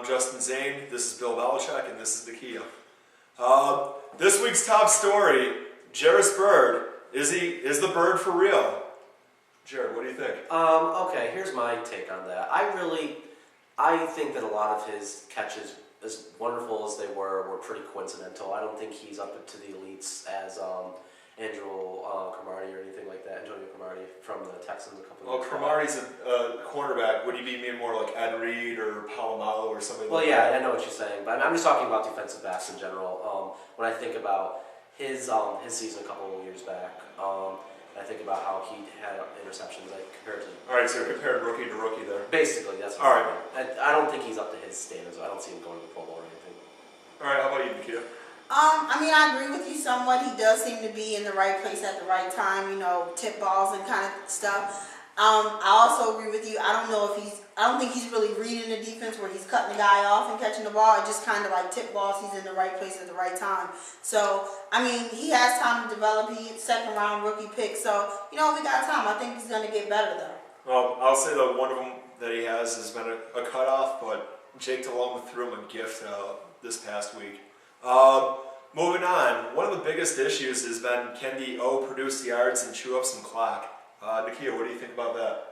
I'm Justin Zane, this is Bill Belichick, and this is the Kia. This week's top story, Jairus Byrd. Is the bird for real? Jared, what do you think? Okay, here's my take on that. I think that a lot of his catches, as wonderful as they were pretty coincidental. I don't think he's up to the elites as Antonio Cromartie or anything like that. Antonio Cromartie from the Texans a couple of years ago. Cromartie's a cornerback. Would he be more like Ed Reed or Palomalo or something like that? Well, yeah, I know what you're saying, but I'm just talking about defensive backs in general. When I think about his season a couple of years back, I think about how he had interceptions compared to... All right, so you're comparing rookie to rookie there. Basically, that's what I'm saying. I don't think he's up to his standards. I don't see him going to the Pro Bowl or anything. All right, how about you, Nikita? I agree with you somewhat. He does seem to be in the right place at the right time, tip balls and kind of stuff. I also agree with you. I don't think he's really reading the defense where he's cutting the guy off and catching the ball. It just kind of like tip balls. He's in the right place at the right time. So, he has time to develop. He's second round rookie pick. So, we got time. I think he's going to get better though. Well, I'll say that one of them that he has been a cutoff, but Jake Delhomme threw him a gift this past week. Moving on, one of the biggest issues has been can the O produce the yards and chew up some clock? Nakia, what do you think about that?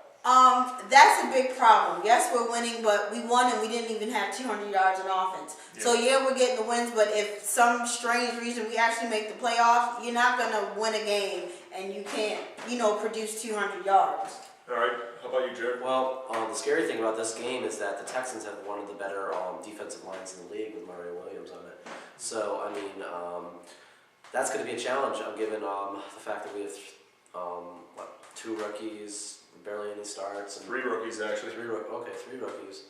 That's a big problem. Yes, we're winning, but we won and we didn't even have 200 yards in offense. Yeah. So, we're getting the wins, but if some strange reason we actually make the playoffs, you're not going to win a game and you can't, produce 200 yards. All right. How about you, Jared? Well, the scary thing about this game is that the Texans have one of the better defensive lines in the league with Mario Williams on it. So, that's going to be a challenge given the fact that we have, 2 rookies, barely any starts. And 3 rookies, actually. 3 rookies.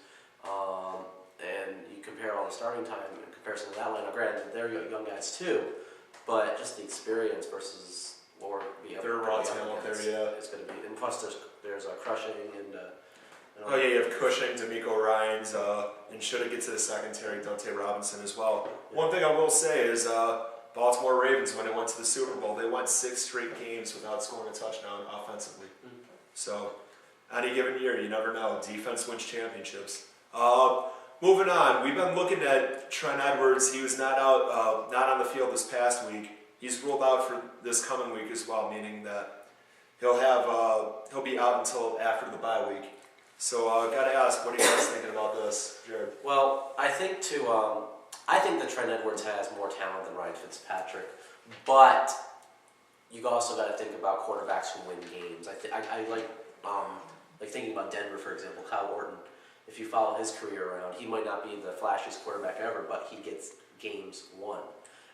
And you compare all the starting time in comparison to that lineup. Granted, they're young guys too, but just the experience versus what we're be able to do. They're raw talent there, yeah. It's going to be, and plus there's Crushing and... you have Cushing, D'Amico Ryans, and should it get to the secondary, Dante Robinson as well. Yeah. One thing I will say is Baltimore Ravens, when they went to the Super Bowl, they went 6 straight games without scoring a touchdown offensively. Mm-hmm. So, any given year, you never know. Defense wins championships. Moving on, we've been looking at Trent Edwards. He was not on the field this past week. He's ruled out for this coming week as well, meaning that he'll be out until after the bye week. So, got to ask, what are you guys thinking about this, Jared? Well, I think that Trent Edwards has more talent than Ryan Fitzpatrick, but you also got to think about quarterbacks who win games. I like thinking about Denver, for example, Kyle Orton. If you follow his career around, he might not be the flashiest quarterback ever, but he gets games won.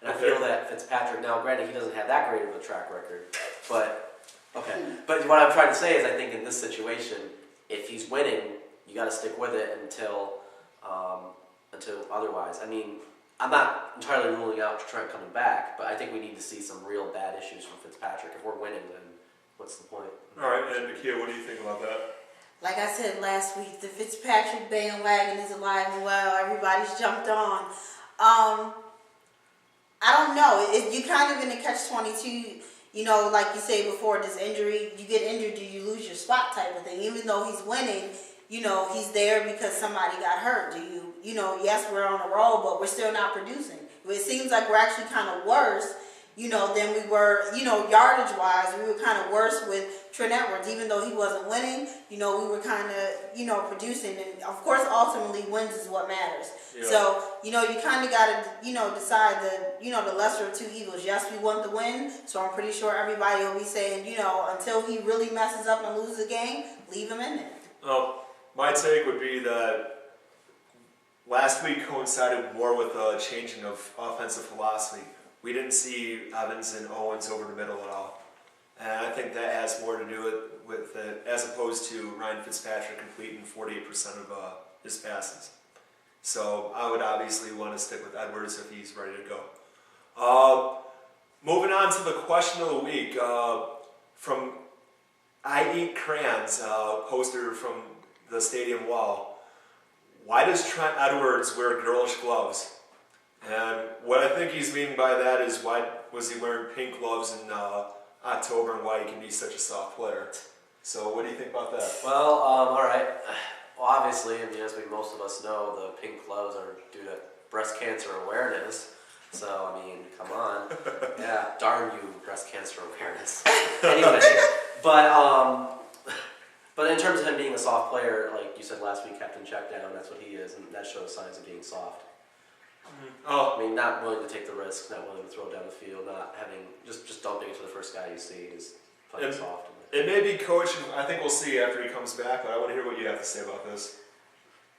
And I feel that Fitzpatrick, now granted he doesn't have that great of a track record, but what I'm trying to say is I think in this situation, if he's winning, you got to stick with it until otherwise. I'm not entirely ruling out Trent coming back, but I think we need to see some real bad issues from Fitzpatrick. If we're winning, then what's the point? All right, and Nakia, what do you think about that? Like I said last week, the Fitzpatrick bandwagon is alive and well. Everybody's jumped on. I don't know. You kind of in a catch-22. Like you say before, this injury, you get injured, do you lose your spot type of thing. Even though he's winning, he's there because somebody got hurt. Yes, we're on a roll, but we're still not producing. It seems like we're actually kind of worse, than we were, yardage-wise. We were kind of worse with Trent Edwards. Even though he wasn't winning, we were kind of, producing. And, of course, ultimately, wins is what matters. Yeah. So, you kind of got to, decide the lesser of 2 evils. Yes, we want the win, so I'm pretty sure everybody will be saying, until he really messes up and loses the game, leave him in there. Well, my take would be that last week coincided more with a changing of offensive philosophy. We didn't see Evans and Owens over the middle at all. And I think that has more to do with it, as opposed to Ryan Fitzpatrick completing 48% of his passes. So I would obviously want to stick with Edwards if he's ready to go. Moving on to the question of the week, from I Eat Crayons, poster from the stadium wall. Why does Trent Edwards wear girlish gloves? And what I think he's meaning by that is why was he wearing pink gloves in October and why he can be such a soft player. So what do you think about that? Well, all right. Well, obviously, I mean, as most of us know, the pink gloves are due to breast cancer awareness. So, I mean, come on. Yeah, darn you, breast cancer awareness. Anyway, but in terms of him being a soft player, like you said last week, Captain Checkdown, that's what he is, and that shows signs of being soft. Oh, I mean, not willing to take the risk, not willing to throw down the field, not having, just dumping it to the first guy you see is playing soft. it may be coach, and I think we'll see after he comes back, but I want to hear what you have to say about this.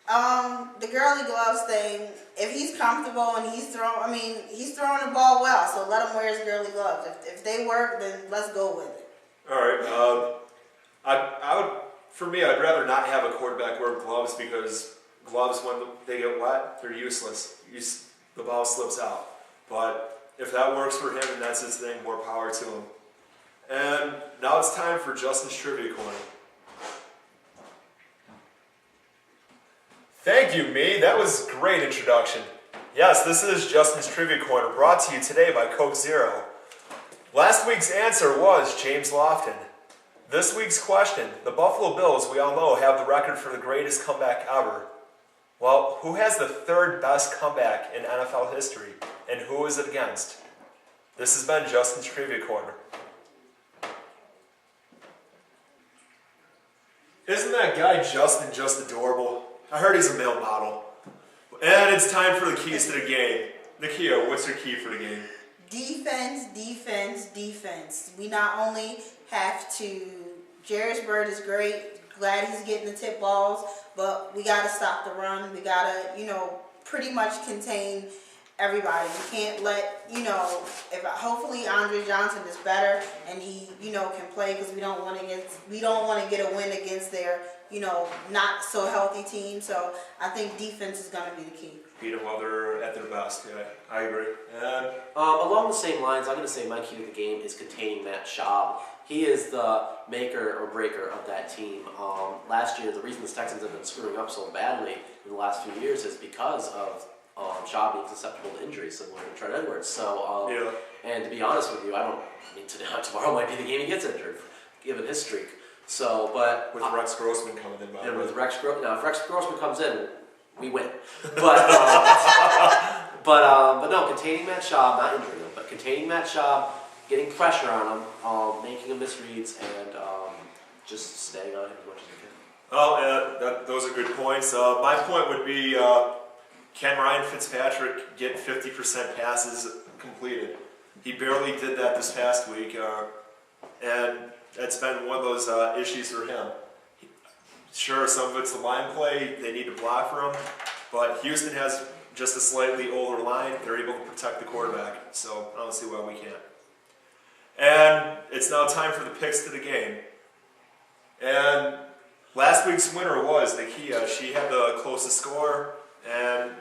The girly gloves thing, if he's comfortable and he's throwing the ball well, so let him wear his girly gloves. If they work, then let's go with it. All right. I'd rather not have a quarterback wear gloves because gloves, when they get wet, they're useless. The ball slips out. But if that works for him and that's his thing, more power to him. And now it's time for Justin's Trivia Corner. Thank you, Me. That was a great introduction. Yes, this is Justin's Trivia Corner, brought to you today by Coke Zero. Last week's answer was James Lofton. This week's question, the Buffalo Bills, we all know, have the record for the greatest comeback ever. Well, who has the third best comeback in NFL history, and who is it against? This has been Justin's Trivia Corner. Isn't that guy Justin just adorable? I heard he's a male model. And it's time for the keys to the game. Nakia, what's your key for the game? Defense, defense, defense. We not only have to, Jairus Byrd is great, glad he's getting the tip balls, but we got to stop the run. We got to, pretty much contain everybody. We can't let, hopefully Andre Johnson is better and he, can play because we don't want to get a win against their, not so healthy team. So I think defense is going to be the key. Beat them while they're at their best. Yeah, I agree. And along the same lines, I'm going to say my key to the game is containing Matt Schaub. He is the maker or breaker of that team. Last year, the reason the Texans have been screwing up so badly in the last few years is because of Schaub being susceptible to injuries, similar to Trent Edwards. So, and to be honest with you, tomorrow might be the game he gets injured, given his streak. So, but with Rex Grossman coming in, and with Rex Grossman, now if Rex Grossman comes in, we win. But no, containing Matt Schaub, not injuring him, but containing Matt Schaub, getting pressure on him, making him miss reads, and just staying on him as much as we can. Oh, those are good points. My point would be, can Ryan Fitzpatrick get 50% passes completed? He barely did that this past week, and it's been one of those issues for him. Sure, some of it's the line play, they need to block for him, but Houston has just a slightly older line. They're able to protect the quarterback, so I don't see why we can't. And it's now time for the picks to the game. And last week's winner was Nakia. She had the closest score, and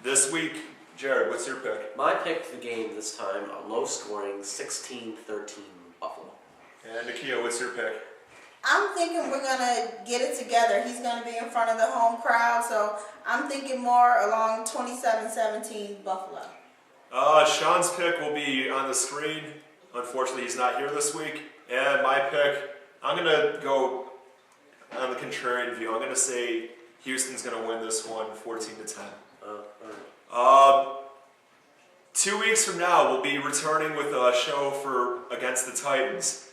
this week, Jared, what's your pick? My pick for the game this time, a low-scoring 16-13 Buffalo. And Nakia, what's your pick? I'm thinking we're going to get it together. He's going to be in front of the home crowd, so I'm thinking more along 27-17 Buffalo. Sean's pick will be on the screen. Unfortunately, he's not here this week. And my pick, I'm going to go on the contrarian view. I'm going to say Houston's going to win this one 14-10. 2 weeks from now, we'll be returning with a show for against the Titans.